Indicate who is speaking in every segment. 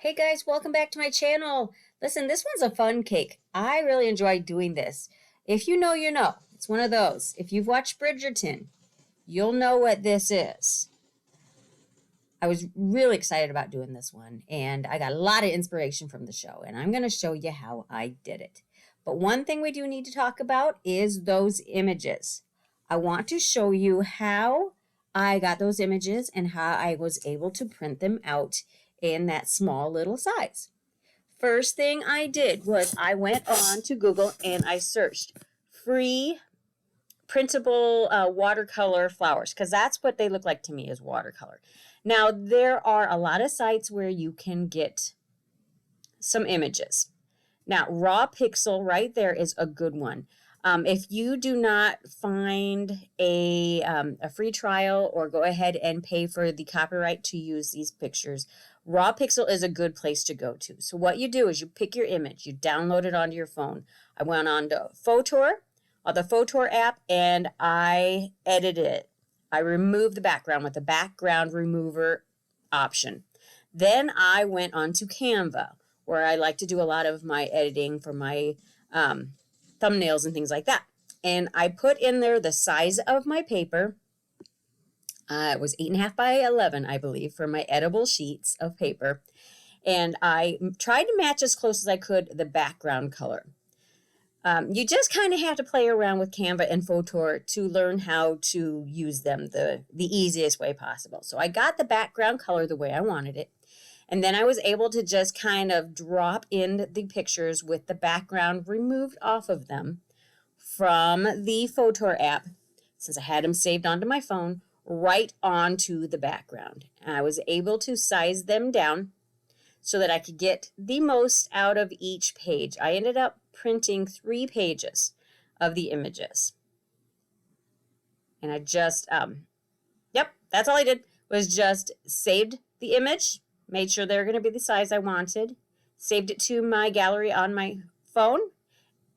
Speaker 1: Hey guys, welcome back to my channel. Listen, this one's a fun cake. I really enjoy doing this. If you know, you know. It's one of those. If you've watched Bridgerton, you'll know what this is. I was really excited about doing this one, and I got a lot of inspiration from the show, and I'm going to show you how I did it. But one thing we do need to talk about is those images. I want to show you how I got those images and how I was able to print them out in that small little size. First thing I did was I went on to Google and I searched free printable watercolor flowers, because that's what they look like to me, is watercolor. Now, there are a lot of sites where you can get some images. Now, Raw Pixel right there is a good one. If you do not find a free trial or go ahead and pay for the copyright to use these pictures, Raw Pixel is a good place to go to. So what you do is you pick your image, you download it onto your phone. I went on to Fotor, the Fotor app, and I edited it. I removed the background with the background remover option. Then I went on to Canva, where I like to do a lot of my editing for my thumbnails and things like that. And I put in there the size of my paper. It was 8.5 by 11, I believe, for my edible sheets of paper. And I tried to match as close as I could the background color. You just kind of have to play around with Canva and Fotor to learn how to use them the easiest way possible. So I got the background color the way I wanted it. And then I was able to just kind of drop in the pictures with the background removed off of them from the Fotor app, since I had them saved onto my phone, right onto the background. And I was able to size them down so that I could get the most out of each page. I ended up printing 3 pages of the images. And I just, that's all I did, was just saved the image, made sure they're going to be the size I wanted, saved it to my gallery on my phone,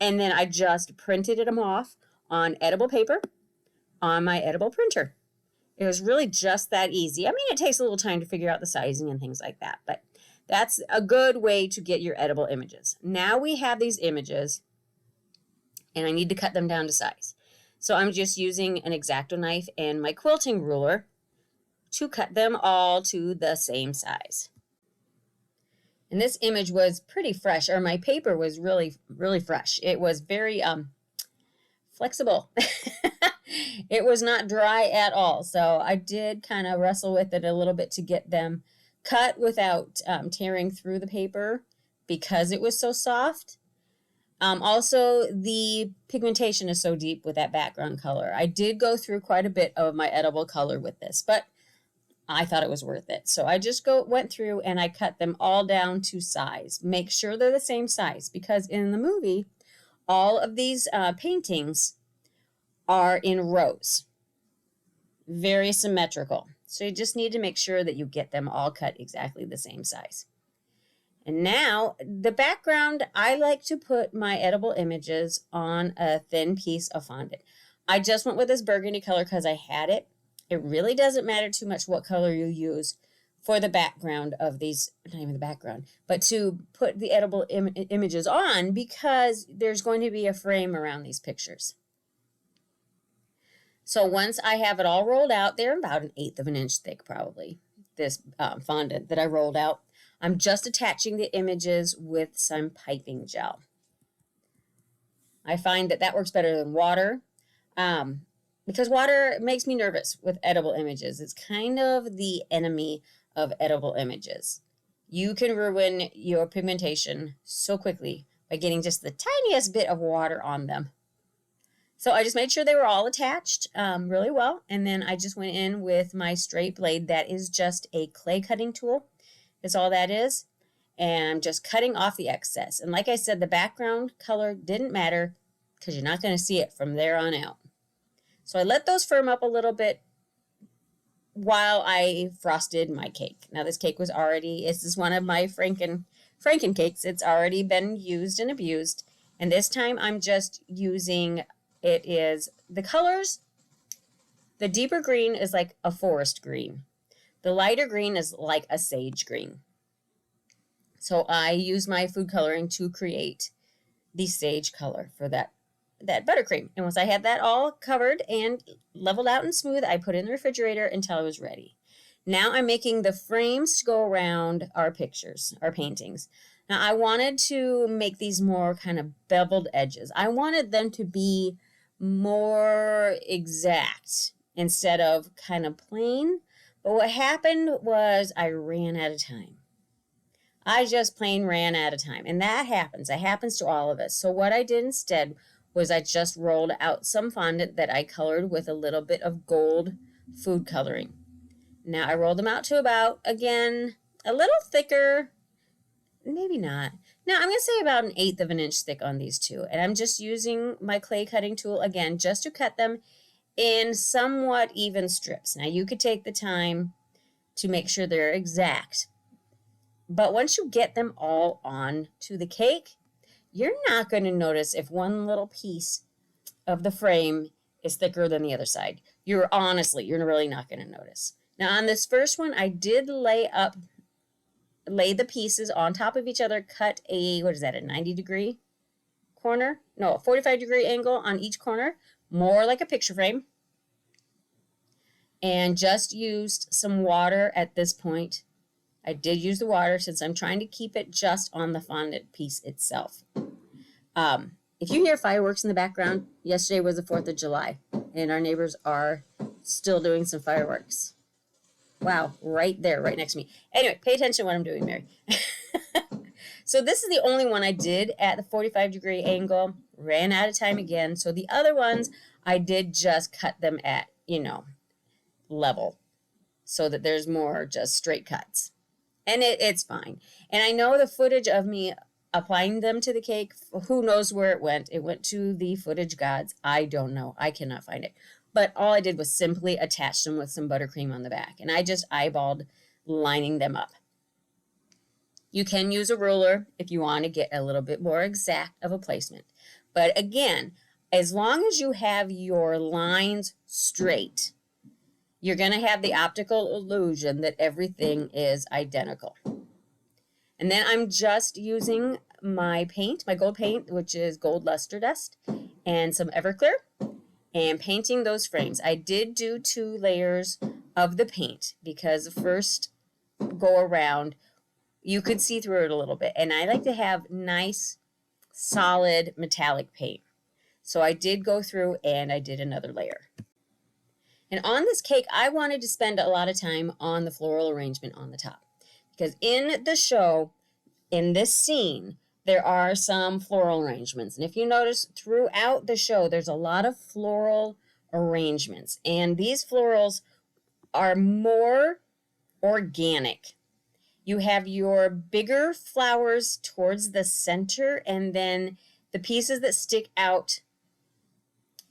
Speaker 1: and then I just printed them off on edible paper on my edible printer. It was really just that easy. I mean, it takes a little time to figure out the sizing and things like that, but that's a good way to get your edible images. Now we have these images, and I need to cut them down to size. So I'm just using an X-Acto knife and my quilting ruler to cut them all to the same size. And this image was pretty fresh, or my paper was really, really fresh. It was very flexible. It was not dry at all. So I did kind of wrestle with it a little bit to get them cut without tearing through the paper because it was so soft. Also, the pigmentation is so deep with that background color. I did go through quite a bit of my edible color with this, but I thought it was worth it. So I just went through and I cut them all down to size. Make sure they're the same size, because in the movie, all of these paintings are in rows. Very symmetrical. So you just need to make sure that you get them all cut exactly the same size. And now the background, I like to put my edible images on a thin piece of fondant. I just went with this burgundy color because I had it. It really doesn't matter too much what color you use for the background of these, not even the background, but to put the edible images on, because there's going to be a frame around these pictures. So once I have it all rolled out, they're about 1/8 of an inch thick probably, this fondant that I rolled out. I'm just attaching the images with some piping gel. I find that works better than water, because water makes me nervous with edible images. It's kind of the enemy of edible images. You can ruin your pigmentation so quickly by getting just the tiniest bit of water on them. So I just made sure they were all attached really well. And then I just went in with my straight blade. That is just a clay cutting tool. That's all that is. And I'm just cutting off the excess. And like I said, the background color didn't matter because you're not going to see it from there on out. So I let those firm up a little bit while I frosted my cake. Now this cake was already, this is one of my Franken cakes. It's already been used and abused. And this time I'm just using, it is the colors. The deeper green is like a forest green. The lighter green is like a sage green. So I use my food coloring to create the sage color for that buttercream. And once I had that all covered and leveled out and smooth, I put it in the refrigerator until I was ready. Now I'm making the frames to go around our pictures, our paintings. Now I wanted to make these more kind of beveled edges. I wanted them to be more exact instead of kind of plain. But what happened was I ran out of time. I just plain ran out of time. And that happens. That happens to all of us. So what I did instead was I just rolled out some fondant that I colored with a little bit of gold food coloring. Now I rolled them out to about, again, a little thicker, maybe not. Now I'm going to say about 1/8 of an inch thick on these two. And I'm just using my clay cutting tool again, just to cut them in somewhat even strips. Now you could take the time to make sure they're exact. But once you get them all on to the cake, you're not going to notice if one little piece of the frame is thicker than the other side. You're really not going to notice. Now on this first one, I did lay the pieces on top of each other, cut a 90-degree corner? No, a 45-degree angle on each corner, more like a picture frame. And just used some water at this point. I did use the water since I'm trying to keep it just on the fondant piece itself. If you hear fireworks in the background, yesterday was the 4th of July, and our neighbors are still doing some fireworks. Wow, right there, right next to me. Anyway, pay attention to what I'm doing, Mary. So this is the only one I did at the 45-degree angle. Ran out of time again. So the other ones, I did just cut them at, level so that there's more just straight cuts. And it's fine. And I know the footage of me applying them to the cake, who knows where it went. It went to the footage gods. I don't know. I cannot find it. But all I did was simply attach them with some buttercream on the back. And I just eyeballed lining them up. You can use a ruler if you want to get a little bit more exact of a placement. But again, as long as you have your lines straight, you're going to have the optical illusion that everything is identical. And then I'm just using my paint, my gold paint, which is gold luster dust, and some Everclear, and painting those frames. I did do 2 layers of the paint because the first go around, you could see through it a little bit. And I like to have nice, solid metallic paint. So I did go through and I did another layer. And on this cake, I wanted to spend a lot of time on the floral arrangement on the top. Because in the show, in this scene, there are some floral arrangements. And if you notice throughout the show, there's a lot of floral arrangements. And these florals are more organic. You have your bigger flowers towards the center, and then the pieces that stick out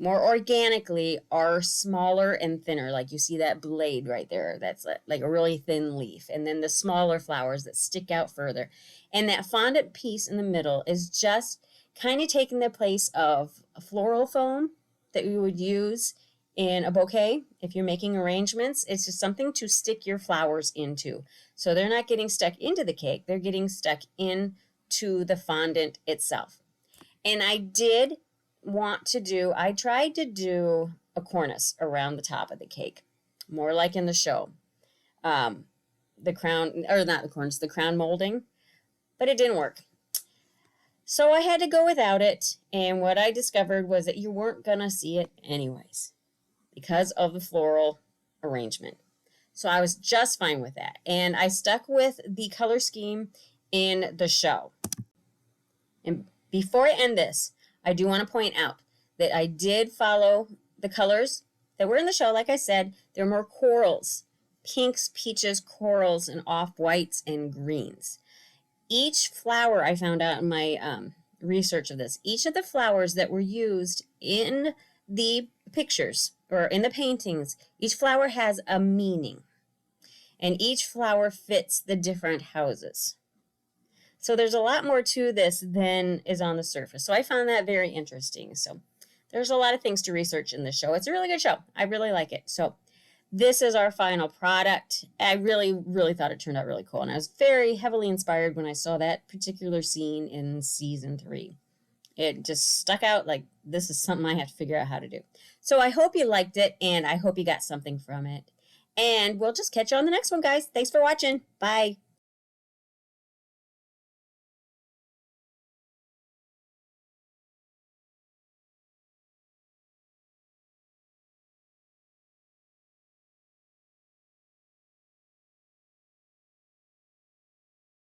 Speaker 1: more organically are smaller and thinner. Like you see that blade right there. That's like a really thin leaf. And then the smaller flowers that stick out further. And that fondant piece in the middle is just kind of taking the place of a floral foam that you would use in a bouquet. If you're making arrangements, it's just something to stick your flowers into. So they're not getting stuck into the cake. They're getting stuck into the fondant itself. And I tried to do a cornice around the top of the cake, more like in the show. The crown, or not the cornice, the crown molding, but it didn't work. So I had to go without it, and what I discovered was that you weren't going to see it anyways because of the floral arrangement. So I was just fine with that, and I stuck with the color scheme in the show. And before I end this, I do want to point out that I did follow the colors that were in the show. Like I said, they're more corals, pinks, peaches, corals, and off-whites and greens. Each flower, I found out in my research of this, each of the flowers that were used in the pictures or in the paintings, each flower has a meaning. And each flower fits the different houses. So there's a lot more to this than is on the surface. So I found that very interesting. So there's a lot of things to research in this show. It's a really good show. I really like it. So this is our final product. I really, really thought it turned out really cool. And I was very heavily inspired when I saw that particular scene in season 3. It just stuck out like this is something I have to figure out how to do. So I hope you liked it, and I hope you got something from it. And we'll just catch you on the next one, guys. Thanks for watching. Bye.